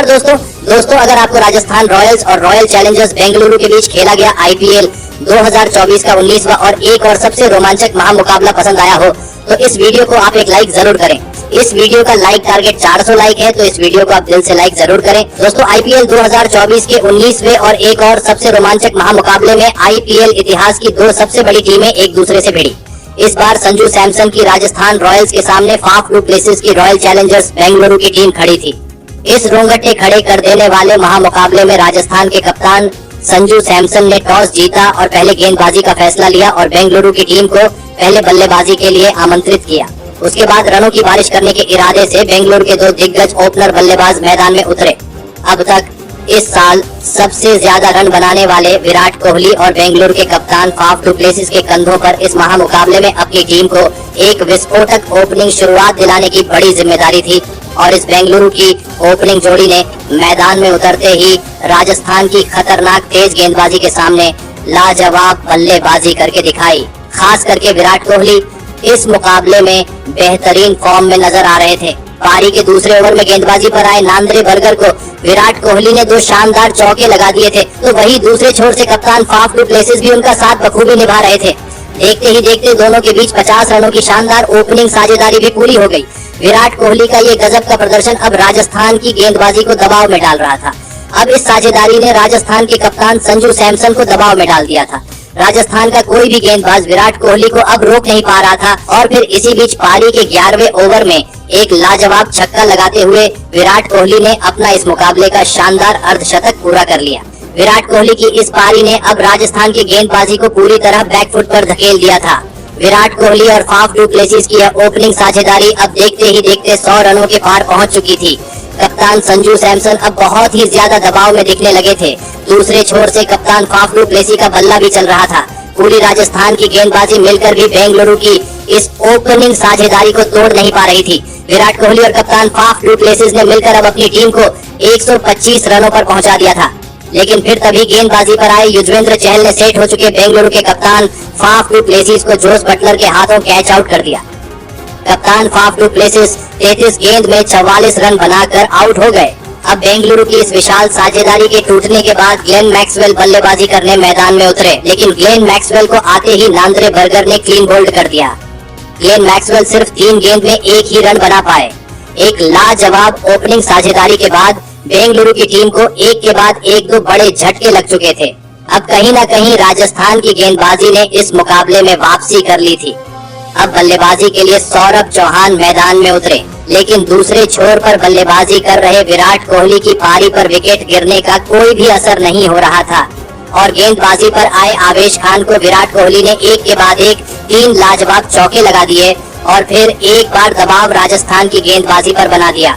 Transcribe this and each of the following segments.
नमस्कार दोस्तों अगर आपको राजस्थान रॉयल्स और रॉयल चैलेंजर्स बेंगलुरु के बीच खेला गया आईपीएल 2024 का 19वां और एक और सबसे रोमांचक महामुकाबला पसंद आया हो तो इस वीडियो को आप एक लाइक जरूर करें। इस वीडियो का लाइक टारगेट 400 लाइक है, तो इस वीडियो को आप दिल से लाइक जरूर करें। दोस्तों आईपीएल 2024 के 19वें और एक और सबसे रोमांचक महामुकाबले में आईपीएल इतिहास की दो सबसे बड़ी टीमें एक दूसरे से भिड़ी। इस बार संजू सैमसन की राजस्थान रॉयल्स के सामने फाफ डू प्लेसिस की रॉयल चैलेंजर्स बेंगलुरु की टीम खड़ी थी। इस रोंगटे खड़े कर देने वाले महामुकाबले में राजस्थान के कप्तान संजू सैमसन ने टॉस जीता और पहले गेंदबाजी का फैसला लिया और बेंगलुरु की टीम को पहले बल्लेबाजी के लिए आमंत्रित किया। उसके बाद रनों की बारिश करने के इरादे से बेंगलुरु के दो दिग्गज ओपनर बल्लेबाज मैदान में उतरे। अब तक इस साल सबसे ज्यादा रन बनाने वाले विराट कोहली और बेंगलुरु के कप्तान फाफ डू प्लेसिस के कंधों पर इस महामुकाबले में अपनी टीम को एक विस्फोटक ओपनिंग शुरुआत दिलाने की बड़ी जिम्मेदारी थी और इस बेंगलुरु की ओपनिंग जोड़ी ने मैदान में उतरते ही राजस्थान की खतरनाक तेज गेंदबाजी के सामने लाजवाब बल्लेबाजी करके दिखाई। खास करके विराट कोहली इस मुकाबले में बेहतरीन फॉर्म में नजर आ रहे थे। पारी के दूसरे ओवर में गेंदबाजी पर आए नांद्रे बर्गर को विराट कोहली ने दो शानदार चौके लगा दिए थे, तो वही दूसरे छोर से कप्तान फाफ डू प्लेसिस भी उनका साथ बखूबी निभा रहे थे। देखते ही देखते दोनों के बीच 50 रनों की शानदार ओपनिंग साझेदारी भी पूरी हो गई। विराट कोहली का ये गजब का प्रदर्शन अब राजस्थान की गेंदबाजी को दबाव में डाल रहा था। अब इस साझेदारी ने राजस्थान के कप्तान संजू सैमसन को दबाव में डाल दिया था। राजस्थान का कोई भी गेंदबाज विराट कोहली को अब रोक नहीं पा रहा था और फिर इसी बीच पारी के 11वें ओवर में एक लाजवाब छक्का लगाते हुए विराट कोहली ने अपना इस मुकाबले का शानदार अर्धशतक पूरा कर लिया। विराट कोहली की इस पारी ने अब राजस्थान की गेंदबाजी को पूरी तरह बैकफुट पर धकेल दिया था। विराट कोहली और फाफ डू प्लेसिस की ओपनिंग साझेदारी अब देखते ही देखते 100 रनों के पार पहुंच चुकी थी। कप्तान संजू सैमसन अब बहुत ही ज्यादा दबाव में दिखने लगे थे। दूसरे छोर से कप्तान फाफ डू प्लेसिस का बल्ला भी चल रहा था। पूरी राजस्थान की गेंदबाजी मिलकर भी बेंगलुरु की इस ओपनिंग साझेदारी को तोड़ नहीं पा रही थी। विराट कोहली और कप्तान फाफ डू प्लेसिस ने मिलकर अब अपनी टीम को 125 रनों पर पहुंचा दिया था, लेकिन फिर तभी गेंदबाजी पर आए युजवेंद्र चहल ने सेट हो चुके बेंगलुरु के कप्तान फाफ डू प्लेसिस को जोस बटलर के हाथों कैच आउट कर दिया। कप्तान फाफ डू प्लेसिस 33 गेंद में 44 रन बनाकर आउट हो गए। अब बेंगलुरु की इस विशाल साझेदारी के टूटने के बाद ग्लेन मैक्सवेल बल्लेबाजी करने मैदान में उतरे, लेकिन ग्लेन मैक्सवेल को आते ही नांद्रे बर्गर ने क्लीन बोल्ड कर दिया। ग्लेन मैक्सवेल सिर्फ 3 गेंद में एक ही रन बना पाए। एक लाजवाब ओपनिंग साझेदारी के बाद बेंगलुरु की टीम को एक के बाद एक दो बड़े झटके लग चुके थे। अब कहीं न कहीं राजस्थान की गेंदबाजी ने इस मुकाबले में वापसी कर ली थी। अब बल्लेबाजी के लिए सौरभ चौहान मैदान में उतरे, लेकिन दूसरे छोर पर बल्लेबाजी कर रहे विराट कोहली की पारी पर विकेट गिरने का कोई भी असर नहीं हो रहा था और गेंदबाजी पर आए आवेश खान को विराट कोहली ने एक के बाद एक 3 लाजवाब चौके लगा दिए और फिर एक बार दबाव राजस्थान की गेंदबाजी पर बना दिया।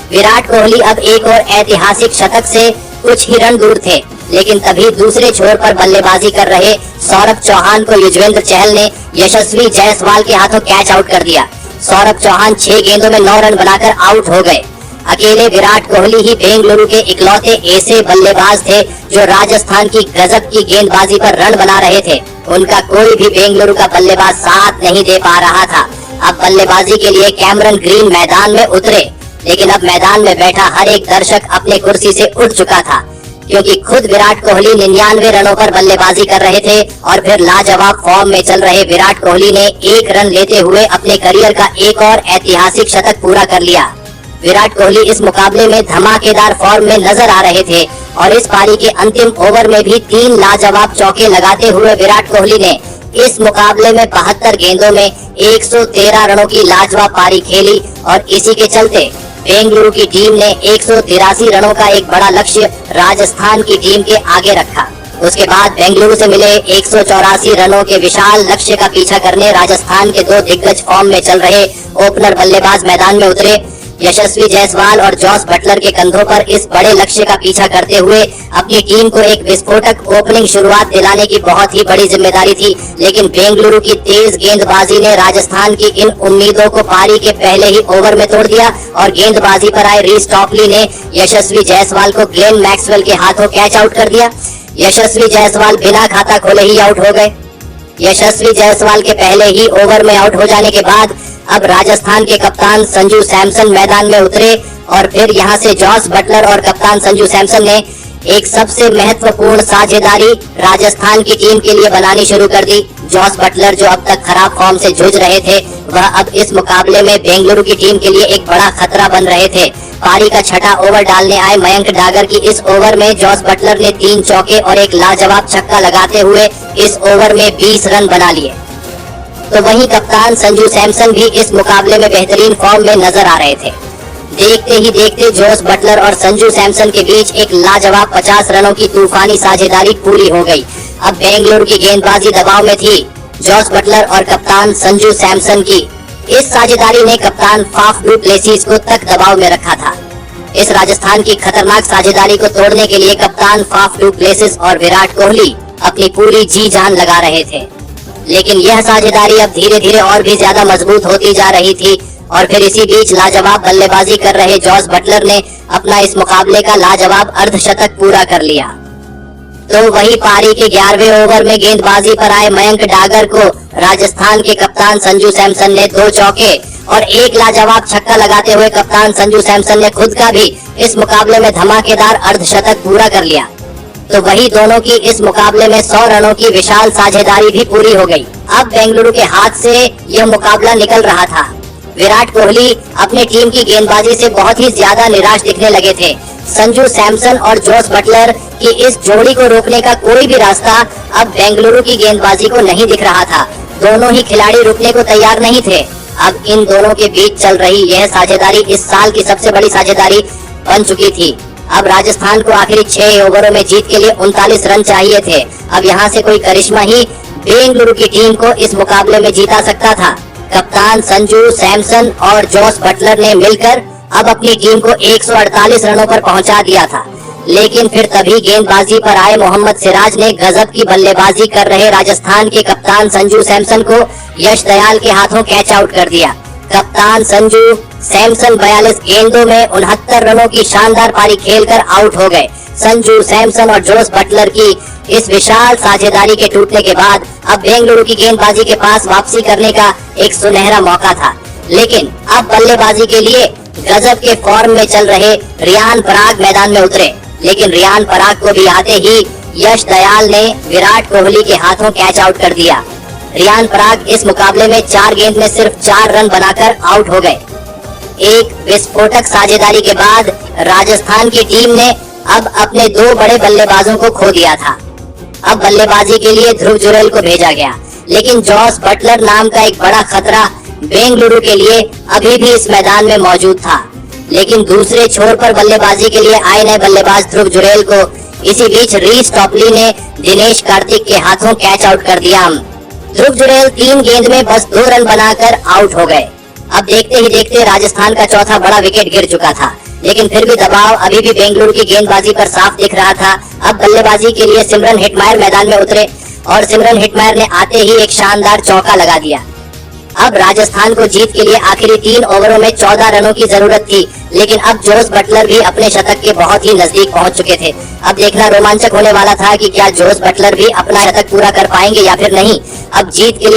विराट कोहली अब एक और ऐतिहासिक शतक से कुछ ही रन दूर थे, लेकिन तभी दूसरे छोर पर बल्लेबाजी कर रहे सौरभ चौहान को युजवेंद्र चहल ने यशस्वी जायसवाल के हाथों कैच आउट कर दिया। सौरभ चौहान 6 गेंदों में 9 रन बनाकर आउट हो गए। अकेले विराट कोहली ही बेंगलुरु के इकलौते ऐसे बल्लेबाज थे जो राजस्थान की गजब की गेंदबाजी पर रन बना रहे थे। उनका कोई भी बेंगलुरु का बल्लेबाज साथ नहीं दे पा रहा था। अब बल्लेबाजी के लिए कैमरन ग्रीन मैदान में उतरे, लेकिन अब मैदान में बैठा हर एक दर्शक अपने कुर्सी से उठ चुका था, क्योंकि खुद विराट कोहली 99 रनों पर बल्लेबाजी कर रहे थे और फिर लाजवाब फॉर्म में चल रहे विराट कोहली ने 1 रन लेते हुए अपने करियर का एक और ऐतिहासिक शतक पूरा कर लिया। विराट कोहली इस मुकाबले में धमाकेदार फॉर्म में नजर आ रहे थे और इस पारी के अंतिम ओवर में भी 3 लाजवाब चौके लगाते हुए विराट कोहली ने इस मुकाबले में 72 गेंदों में 113 रनों की लाजवाब पारी खेली और इसी के चलते बेंगलुरु की टीम ने 183 रनों का एक बड़ा लक्ष्य राजस्थान की टीम के आगे रखा। उसके बाद बेंगलुरु से मिले 184 रनों के विशाल लक्ष्य का पीछा करने राजस्थान के दो दिग्गज फॉर्म में चल रहे ओपनर बल्लेबाज मैदान में उतरे। यशस्वी जायसवाल और जॉस बटलर के कंधों पर इस बड़े लक्ष्य का पीछा करते हुए अपनी टीम को एक विस्फोटक ओपनिंग शुरुआत दिलाने की बहुत ही बड़ी जिम्मेदारी थी, लेकिन बेंगलुरु की तेज गेंदबाजी ने राजस्थान की इन उम्मीदों को पारी के पहले ही ओवर में तोड़ दिया और गेंदबाजी पर आए रीस टॉपली ने यशस्वी जायसवाल को ग्लेन मैक्सवेल के हाथों कैच आउट कर दिया। यशस्वी जायसवाल बिना खाता खोले ही आउट हो गए। यशस्वी जायसवाल के पहले ही ओवर में आउट हो जाने के बाद अब राजस्थान के कप्तान संजू सैमसन मैदान में उतरे और फिर यहां से जॉस बटलर और कप्तान संजू सैमसन ने एक सबसे महत्वपूर्ण साझेदारी राजस्थान की टीम के लिए बनानी शुरू कर दी। जॉस बटलर जो अब तक खराब फॉर्म से जूझ रहे थे, वह अब इस मुकाबले में बेंगलुरु की टीम के लिए एक बड़ा खतरा बन रहे थे। पारी का छठा ओवर डालने आए मयंक डागर की इस ओवर में जॉस बटलर ने 3 चौके और एक लाजवाब छक्का लगाते हुए इस ओवर में 20 रन बना लिए। तो वहीं कप्तान संजू सैमसन भी इस मुकाबले में बेहतरीन फॉर्म में नजर आ रहे थे। देखते ही देखते जॉस बटलर और संजू सैमसन के बीच एक लाजवाब 50 रनों की तूफानी साझेदारी पूरी हो गई। अब बेंगलुरु की गेंदबाजी दबाव में थी। जॉस बटलर और कप्तान संजू सैमसन की इस साझेदारी ने कप्तान फाफ डू प्लेसिस को तक दबाव में रखा था। इस राजस्थान की खतरनाक साझेदारी को तोड़ने के लिए कप्तान फाफ डू प्लेसिस और विराट कोहली अपनी पूरी जी जान लगा रहे थे, लेकिन यह साझेदारी अब धीरे धीरे और भी ज्यादा मजबूत होती जा रही थी। और फिर इसी बीच लाजवाब बल्लेबाजी कर रहे जॉस बटलर ने अपना इस मुकाबले का लाजवाब अर्धशतक पूरा कर लिया। तो वही पारी के 11वें ओवर में गेंदबाजी पर आए मयंक डागर को राजस्थान के कप्तान संजू सैमसन ने 2 चौके और एक लाजवाब छक्का लगाते हुए कप्तान संजू सैमसन ने खुद का भी इस मुकाबले में धमाकेदार अर्धशतक पूरा कर लिया। तो वही दोनों की इस मुकाबले में 100 रनों की विशाल साझेदारी भी पूरी हो गई। अब बेंगलुरु के हाथ से यह मुकाबला निकल रहा था। विराट कोहली अपने टीम की गेंदबाजी से बहुत ही ज्यादा निराश दिखने लगे थे। संजू सैमसन और जॉस बटलर की इस जोड़ी को रोकने का कोई भी रास्ता अब बेंगलुरु की गेंदबाजी को नहीं दिख रहा था। दोनों ही खिलाड़ी रुकने को तैयार नहीं थे। अब इन दोनों के बीच चल रही यह साझेदारी इस साल की सबसे बड़ी साझेदारी बन चुकी थी। अब राजस्थान को आखिरी 6 ओवरों में जीत के लिए 39 रन चाहिए थे। अब यहाँ से कोई करिश्मा ही बेंगलुरु की टीम को इस मुकाबले में जीता सकता था। कप्तान संजू सैमसन और जॉस बटलर ने मिलकर अब अपनी टीम को 148 रनों पर पहुंचा दिया था, लेकिन फिर तभी गेंदबाजी पर आए मोहम्मद सिराज ने गजब की बल्लेबाजी कर रहे राजस्थान के कप्तान संजू सैमसन को यश दयाल के हाथों कैच आउट कर दिया। कप्तान संजू सैमसन 42 गेंदों में 69 रनों की शानदार पारी खेलकर आउट हो गए। संजू सैमसन और जॉस बटलर की इस विशाल साझेदारी के टूटने के बाद अब बेंगलुरु की गेंदबाजी के पास वापसी करने का एक सुनहरा मौका था, लेकिन अब बल्लेबाजी के लिए गजब के फॉर्म में चल रहे रियान पराग मैदान में उतरे। लेकिन रियान पराग को भी आते ही यश दयाल ने विराट कोहली के हाथों कैच आउट कर दिया। रियान पराग इस मुकाबले में 4 गेंद में सिर्फ 4 रन बनाकर आउट हो गए। एक विस्फोटक साझेदारी के बाद राजस्थान की टीम ने अब अपने 2 बड़े बल्लेबाजों को खो दिया था। अब बल्लेबाजी के लिए ध्रुव जुरैल को भेजा गया, लेकिन जॉस बटलर नाम का एक बड़ा खतरा बेंगलुरु के लिए अभी भी इस मैदान में मौजूद था। लेकिन दूसरे छोर पर बल्लेबाजी के लिए आए नए बल्लेबाज ध्रुव जुरैल को इसी बीच रीस टॉपली ने दिनेश कार्तिक के हाथों कैच आउट कर दिया। ध्रुव जुरैल 3 गेंद में बस 2 रन बनाकर आउट हो गए। अब देखते ही देखते राजस्थान का चौथा बड़ा विकेट गिर चुका था, लेकिन फिर भी दबाव अभी भी बेंगलुरु की गेंदबाजी पर साफ दिख रहा था। अब बल्लेबाजी के लिए सिमरन हेटमायर मैदान में उतरे और सिमरन हेटमायर ने आते ही एक शानदार चौका लगा दिया। अब राजस्थान को जीत के लिए आखिरी 3 ओवरों में 14 रनों की जरूरत थी, लेकिन अब जॉस बटलर भी अपने शतक के बहुत ही नजदीक पहुंच चुके थे। अब देखना रोमांचक होने वाला था कि क्या जॉस बटलर भी अपना शतक पूरा कर पाएंगे या फिर नहीं। अब जीत के लिए